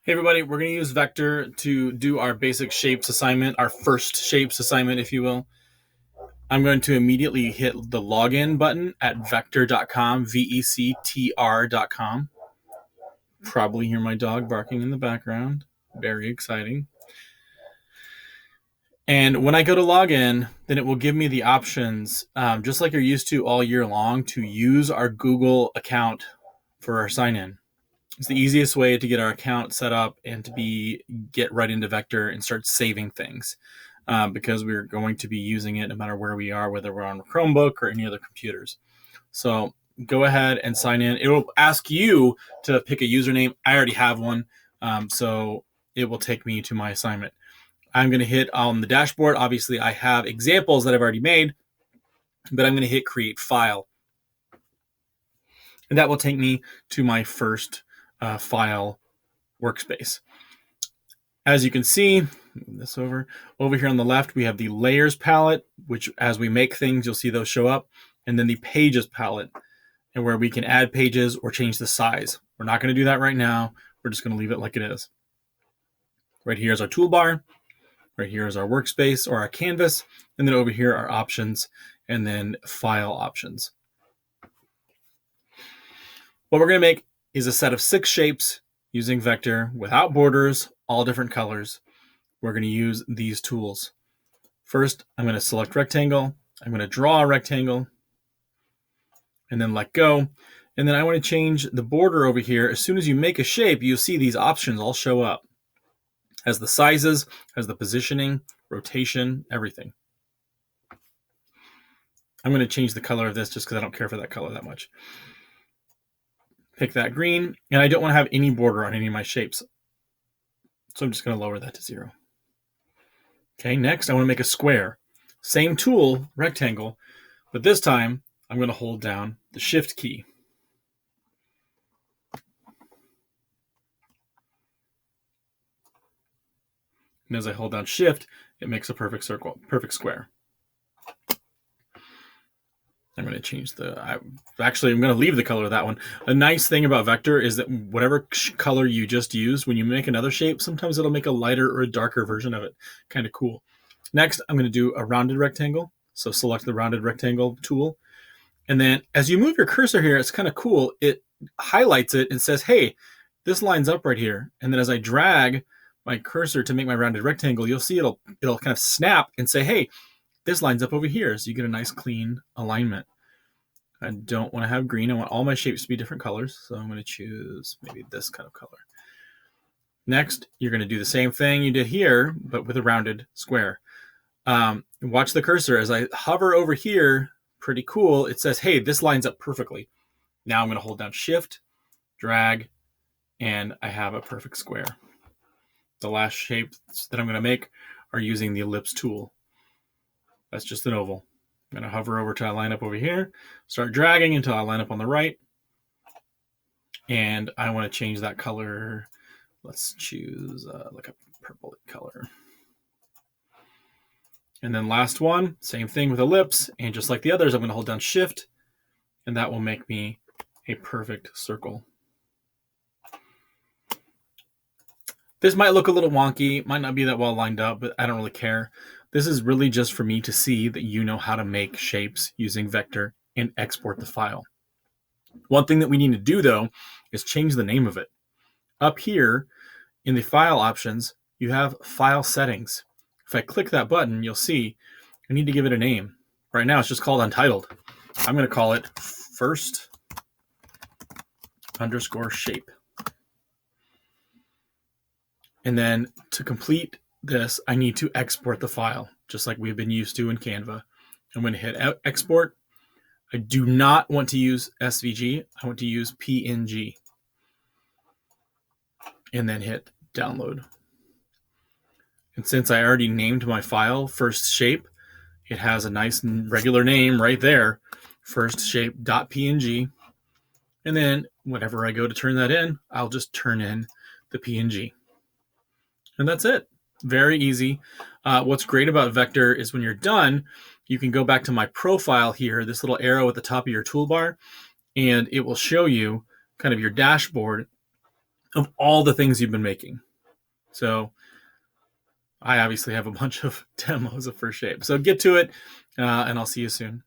Hey everybody, we're going to use Vectr to do our basic shapes assignment, our first shapes assignment, if you will. I'm going to immediately hit the login button at vectr.com, vectr.com. Probably hear my dog barking in the background. Very exciting. And when I go to login, then it will give me the options, just like you're used to all year long, to use our Google account for our sign-in. It's the easiest way to get our account set up and to get right into Vectr and start saving things, because we're going to be using it no matter where we are, whether we're on a Chromebook or any other computers. So go ahead and sign in. It will ask you to pick a username. I already have one, so it will take me to my assignment. I'm going to hit on the dashboard. Obviously, I have examples that I've already made, but I'm going to hit Create File. And that will take me to my first file workspace. As you can see, move this over here on the left, we have the layers palette, which as we make things, you'll see those show up, and then the pages palette, and where we can add pages or change the size. We're not going to do that right now. We're just going to leave it like it is. Right here is our toolbar. Right here is our workspace or our canvas. And then over here are options and then file options. What we're going to make is a set of 6 shapes using Vectr without borders, all different colors. We're going to use these tools. First, I'm going to select rectangle. I'm going to draw a rectangle and then let go. And then I want to change the border over here. As soon as you make a shape, you'll see these options all show up. Has the sizes, has the positioning, rotation, everything. I'm going to change the color of this just because I don't care for that color that much. Pick that green, and I don't want to have any border on any of my shapes. So I'm just going to lower that to 0. Okay, next I want to make a square. Same tool, rectangle, but this time I'm going to hold down the Shift key. And as I hold down Shift, it makes a perfect circle, perfect square. I'm going to change I'm going to leave the color of that one. A nice thing about Vectr is that whatever color you just used, when you make another shape, sometimes it'll make a lighter or a darker version of it. Kind of cool. Next, I'm going to do a rounded rectangle. So select the rounded rectangle tool. And then as you move your cursor here, it's kind of cool. It highlights it and says, hey, this lines up right here. And then as I drag my cursor to make my rounded rectangle, you'll see it'll kind of snap and say, hey, this lines up over here. So you get a nice clean alignment. I don't want to have green. I want all my shapes to be different colors. So I'm going to choose maybe this kind of color. Next, you're going to do the same thing you did here, but with a rounded square. Watch the cursor. As I hover over here, pretty cool, it says, hey, this lines up perfectly. Now I'm going to hold down Shift, drag, and I have a perfect square. The last shapes that I'm going to make are using the ellipse tool. That's just an oval. I'm going to hover over till I line up over here, start dragging until I line up on the right. And I want to change that color. Let's choose like a purple color. And then last one, same thing with ellipse. And just like the others, I'm going to hold down Shift, and that will make me a perfect circle. This might look a little wonky, might not be that well lined up, but I don't really care. This is really just for me to see that you know how to make shapes using Vectr and export the file. One thing that we need to do, though, is change the name of it. Up here in the file options, you have file settings. If I click that button, you'll see I need to give it a name. Right now, it's just called untitled. I'm going to call it first_shape. And then to complete this, I need to export the file, just like we've been used to in Canva. I'm going to hit export. I do not want to use SVG. I want to use PNG. And then hit download. And since I already named my file first shape, it has a nice regular name right there, firstshape.png. And then whenever I go to turn that in, I'll just turn in the PNG. And that's it. Very easy. What's great about Vectr is when you're done, you can go back to my profile here, this little arrow at the top of your toolbar, and it will show you kind of your dashboard of all the things you've been making. So I obviously have a bunch of demos of First Shape. So get to it, and I'll see you soon.